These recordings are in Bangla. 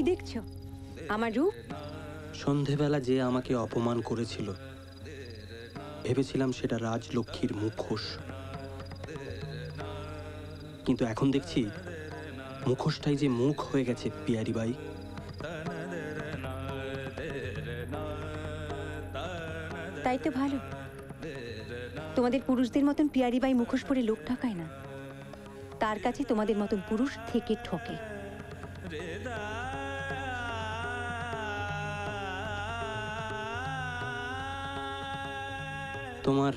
দেখছো? আমার রূপ? সন্ধেবেলা যে আমাকে অপমান করেছিল ভেবেছিলাম সেটা রাজলক্ষ্মীর মুখোশ, কিন্তু এখন দেখছি মুখোশটাই যে মুখ হয়ে গেছে পিয়ারি বাই। তাই তো ভালো। তোমাদের পুরুষদের মতন পিয়ারি বাই মুখোশ পরে লোক ঠকায় না, তার কাছে তোমাদের মতন পুরুষ থেকে ঠকে। তোমার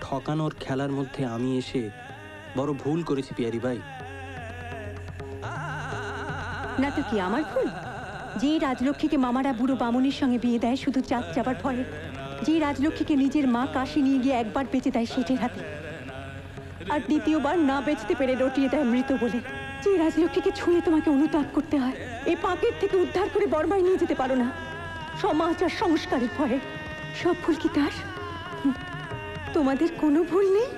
ঠকানোর খেলার মধ্যে আমি এসে বড় ভুল করেছি পিয়ারি ভাই। না তো কি আমার ভুল? যে রাজলক্ষ্মীকে মামারা বুড়ো বামুনের সঙ্গে বিয়ে দেয় শুধু চাঁদ চাবার ভয়ে, যে রাজলক্ষ্মীকে নিজের মা কাশি নিয়ে গিয়ে একবার বেঁচে দেয় সেটের হাতে, আর দ্বিতীয়বার না বেচতে পেরে রটিয়ে দেয় মৃত বলে, যে রাজলক্ষ্মীকে ছুঁয়ে তোমাকে অনুতাপ করতে হয়, এই পাপের থেকে উদ্ধার করে বর্মায় নিয়ে যেতে পারো না সমাজ আর সংস্কারের ভয়ে। সব ভুল কি তার? তোমাদের কোনো ভুল নেই?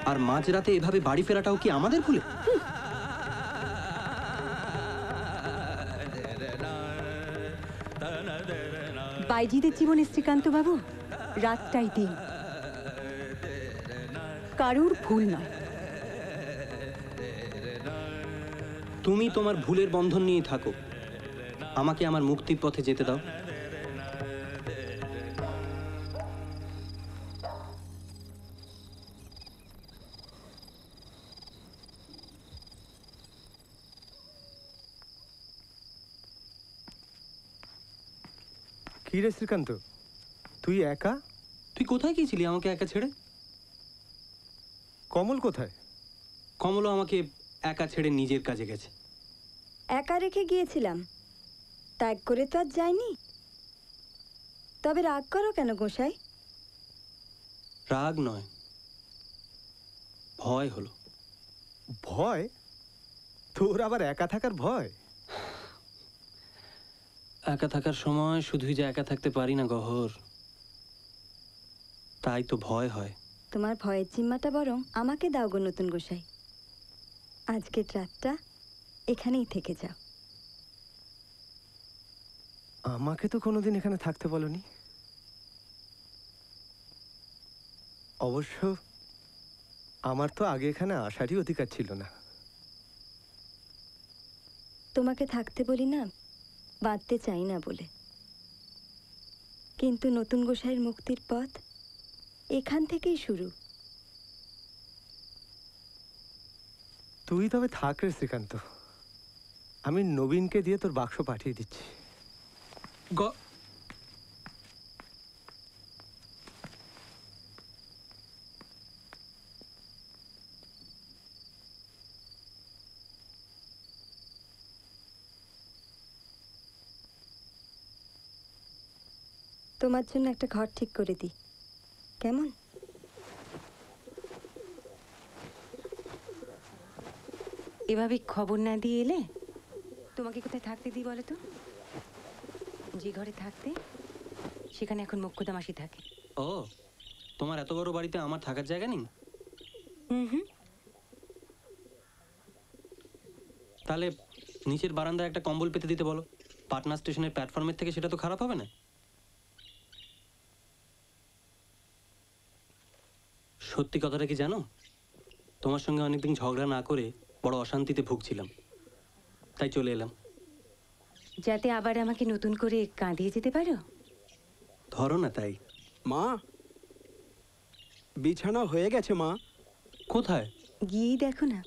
আর মাঝরাতে এভাবে বাড়ি ফেরাটাও কি আমাদের ভুলে? বাইজিদের জীবনে শ্রীকান্ত বাবু রাতটাই দিন, কারুর ভুল নয়। তুমি তোমার ভুলের বন্ধন নিয়ে থাকো, আমাকে আমার মুক্তির পথে যেতে দাও। কি রে শ্রীকান্ত, তুই একা? তুই কোথায় গিয়েছিলি আমাকে একা ছেড়ে? কমল কোথায়? কমলও আমাকে একা ছেড়ে নিজের কাজে গেছে। একা রেখে গিয়েছিলাম, ত্যাগ করে তো আর যায়নি। তবে রাগ করো কেন গোসাই? রাগ নয়, ভয় হলো। ভয়? তোর আবার একা থাকার ভয়? একা থাকার সময় শুধুই যে একা থাকতে পারি না গহর, তাই তো ভয় হয়। তোমার ভয়ের জিম্মাটা বরং আমাকে দাও গো নতুন গোসাই। আজকের রাতটা এখানেই থেকে যাও। আমাকে তো কোনোদিন এখানে থাকতে বলনি। অবশ্য আমার তো আগে এখানে আসারই অধিকার ছিল না। তোমাকে থাকতে বলি না, বাঁধতে চাই না বলে। কিন্তু নতুন গোসাইয়ের মুক্তির পথ এখান থেকেই শুরু। তুই তবে থাক রে শ্রীকান্ত, আমি নবীনকে দিয়ে তোর বাক্স পাঠিয়ে দিচ্ছি। তোমার জন্য একটা ঘর ঠিক করে দিই, কেমন? এভাবে খবর না দিয়ে এলে তোমাকে কোথায় থাকতে দিই বলো তো? যে ঘরে থাকতে সেখানে এখন মোক্ষদা মাসি থাকে। ও, তোমার এত বড় বাড়িতে আমার থাকার জায়গা নেই? হুম। তাহলে নিচের বারান্দায় একটা কম্বল পেতে দিতে বলো। পাটনা স্টেশনের প্ল্যাটফর্মের থেকে সেটা তো খারাপ হবে না। সত্যি কথাটা কি জানো, তোমার সঙ্গে অনেকদিন ঝগড়া না করে বড় অশান্তিতে ভুগছিলাম, তাই চলে এলাম। যাতে আবার আমাকে নতুন করে কাঁদিয়ে যেতে পারো। ধরো না তাই। মা, বিছানা হয়ে গেছে মা। কোথায়? গিয়েই দেখো না।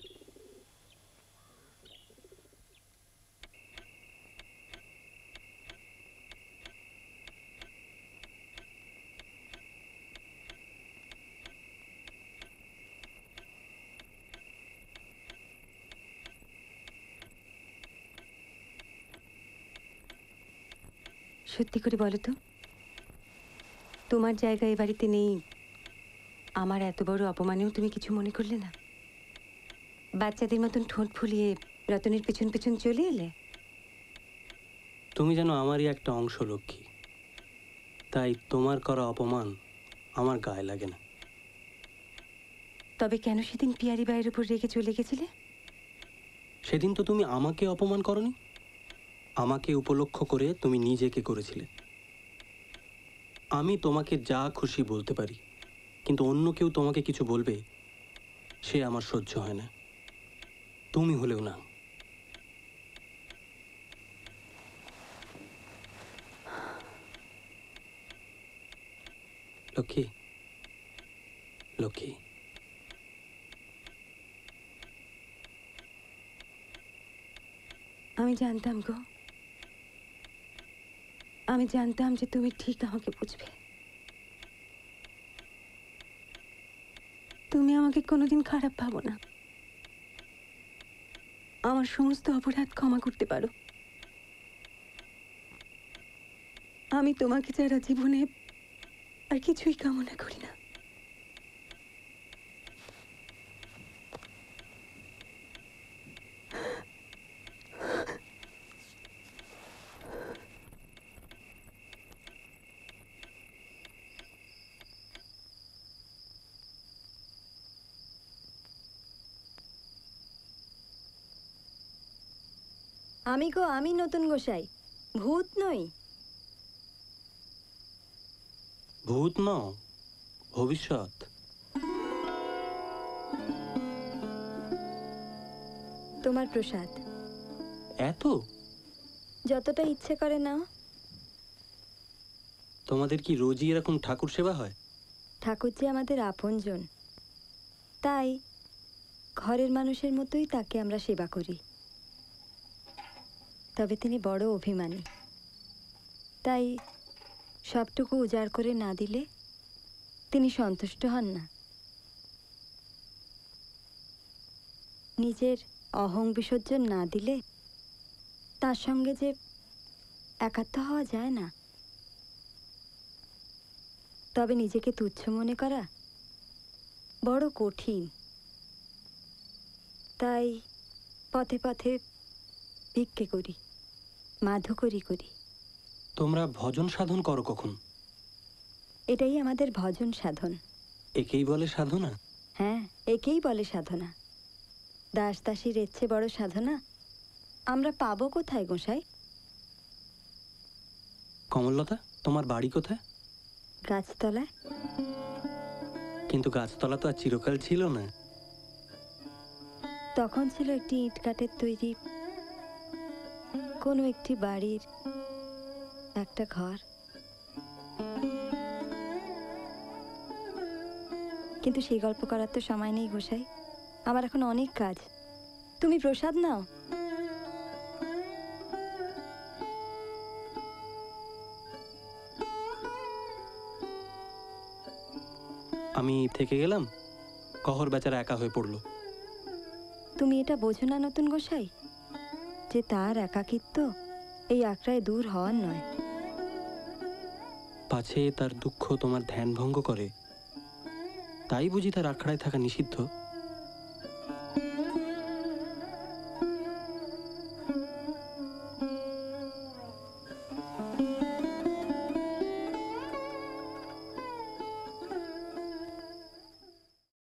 সত্যি করে বলো তো, তোমার জায়গা এ বাড়িতে নেই, আমার এত বড় অপমানেও তুমি কিছু মনে করলে না? বাচ্চাদের মতন ঠোঁট ফুলিয়ে রতনের পেছন পেছন চলে এলে। তুমি যেন আমারই একটা অংশ লক্ষ্মী, তাই তোমার করা অপমান আমার গায়ে লাগে না। তবে কেন সেদিন পিয়ারি বাইয়ের উপর রেখে চলে গেছিলে? সেদিন তো তুমি আমাকে অপমান করনি, আমাকে উপলক্ষ করে তুমি নিজেকে করেছিলে। আমি তোমাকে যা খুশি বলতে পারি, কিন্তু অন্য কেউ তোমাকে কিছু বলবে সে আমার সহ্য হয় না। তুমি হলেও না। লক্ষ্মী, লক্ষ্মী, আমি জানতাম গো, আমি জানতাম যে তুমি ঠিক আমাকে বুঝবে। তুমি আমাকে কোনোদিন খারাপ ভাবো না। আমার সমস্ত অপরাধ ক্ষমা করতে পারো। আমি তোমাকে ছাড়া জীবনে আর কিছুই কামনা করি না। আমি নতুন গোসাই, ভূত নই। ভূত নও, ভবিষ্যৎ। তোমার প্রসাদ এত? যতটা ইচ্ছে করে নাও। তোমাদের কি রোজই এরকম ঠাকুর সেবা হয়? ঠাকুর যে আমাদের আপনজন, তাই ঘরের মানুষের মতোই তাকে আমরা সেবা করি। তবে তিনি বড় অভিমানী, তাই সবটুকু উজাড় করে না দিলে তিনি সন্তুষ্ট হন না। নিজের অহং বিসর্জন না দিলে তার সঙ্গে যে একাত্ম হওয়া যায় না। তবে নিজেকে তুচ্ছ মনে করা বড় কঠিন, তাই পথে পথে ভিক্ষে করি, মাধুকরী করি। তোমরা ভজন সাধন করো কখন? এটাই আমাদের ভজন সাধন। একেই বলে সাধনা? হ্যাঁ, একেই বলে সাধনা। দাস দাসীর এর চেয়ে বড় সাধনা আমরা পাবো কোথায় গোসাই? কমললতা, তোমার বাড়ি কোথায়? গাছতলায়। কিন্তু গাছতলা তো আর চিরকাল ছিল না। তখন ছিল একটি ইট কাঠের তৈরি কোনো একটি বাড়ির একটা ঘর। কিন্তু সেই গল্প করার তো সময় নেই গোসাই, আমার এখন অনেক কাজ। তুমি প্রসাদ নাও। আমি থেকে গেলাম, কহর বেচারা একা হয়ে পড়লো। তুমি এটা বোঝো না নতুন গোসাই, যে তার একাকিত্ব এই আখড়ায় দূর হওয়ার নয়। পাছে তার দুঃখ তোমার ধ্যান ভঙ্গ করে, তাই বুঝি তার আখড়ায় থাকা নিষিদ্ধ?